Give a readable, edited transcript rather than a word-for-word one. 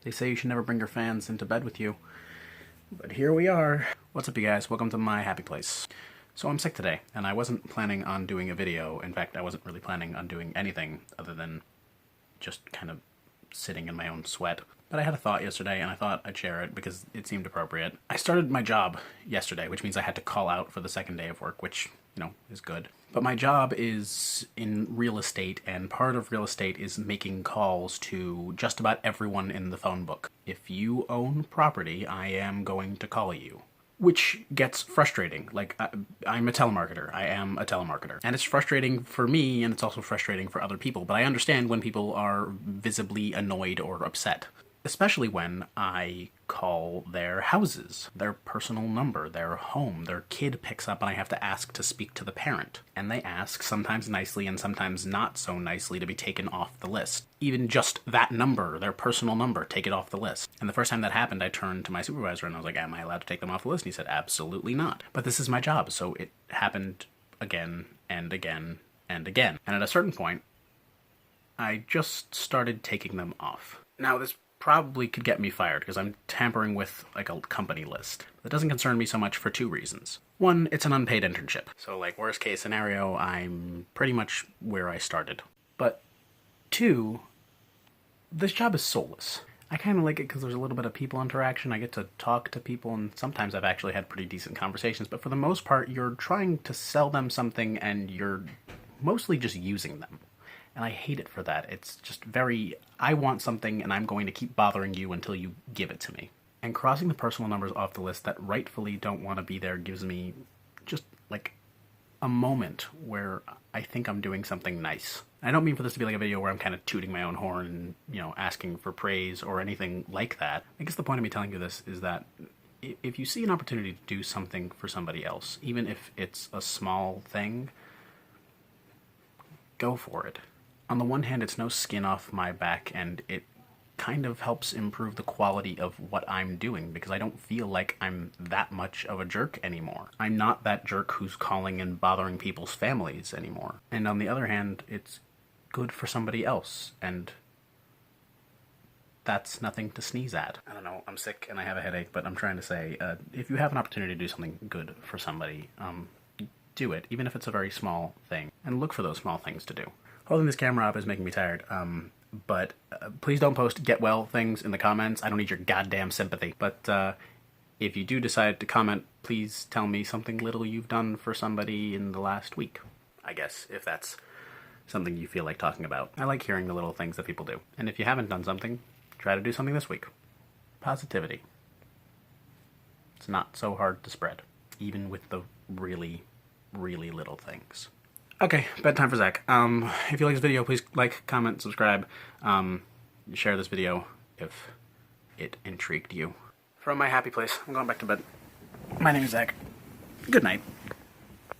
They say you should never bring your fans into bed with you. But here we are. What's up, you guys? Welcome to my happy place. So I'm sick today, and I wasn't planning on doing a video. In fact, I wasn't really planning on doing anything other than just kind of sitting in my own sweat. But I had a thought yesterday, and I thought I'd share it because it seemed appropriate. I started my job yesterday, which means I had to call out for the second day of work, which, you know, is good. But my job is in real estate, and part of real estate is making calls to just about everyone in the phone book. If you own property, I am going to call you. Which gets frustrating. Like, I'm a telemarketer. I am a telemarketer. And it's frustrating for me, and it's also frustrating for other people. But I understand when people are visibly annoyed or upset. Especially when I call their houses, their personal number, their home, their kid picks up and I have to ask to speak to the parent. And they ask, sometimes nicely and sometimes not so nicely, to be taken off the list. Even just that number, their personal number, take it off the list. And the first time that happened, I turned to my supervisor and I was like, am I allowed to take them off the list? And he said, absolutely not. But this is my job, so it happened again and again and again. And at a certain point, I just started taking them off. Now, this probably could get me fired because I'm tampering with like a company list. That doesn't concern me so much for two reasons. One, it's an unpaid internship. So like worst case scenario, I'm pretty much where I started. But two, this job is soulless. I kind of like it because there's a little bit of people interaction. I get to talk to people, and sometimes I've actually had pretty decent conversations, but for the most part, you're trying to sell them something and you're mostly just using them. And I hate it for that. It's just very, I want something and I'm going to keep bothering you until you give it to me. And crossing the personal numbers off the list that rightfully don't want to be there gives me just like a moment where I think I'm doing something nice. I don't mean for this to be like a video where I'm kind of tooting my own horn and, you know, asking for praise or anything like that. I guess the point of me telling you this is that if you see an opportunity to do something for somebody else, even if it's a small thing, go for it. On the one hand, it's no skin off my back, and it kind of helps improve the quality of what I'm doing, because I don't feel like I'm that much of a jerk anymore. I'm not that jerk who's calling and bothering people's families anymore. And on the other hand, it's good for somebody else, and that's nothing to sneeze at. I don't know, I'm sick and I have a headache, but I'm trying to say, if you have an opportunity to do something good for somebody, do it, even if it's a very small thing, and look for those small things to do. Holding this camera up is making me tired, but please don't post get well things in the comments. I don't need your goddamn sympathy. But if you do decide to comment, please tell me something little you've done for somebody in the last week, I guess, if that's something you feel like talking about. I like hearing the little things that people do. And if you haven't done something, try to do something this week. Positivity. It's not so hard to spread, even with the really, really little things. Okay, bedtime for Zach. If you like this video, please like, comment, subscribe. Share this video if it intrigued you. From my happy place, I'm going back to bed. My name is Zach. Good night.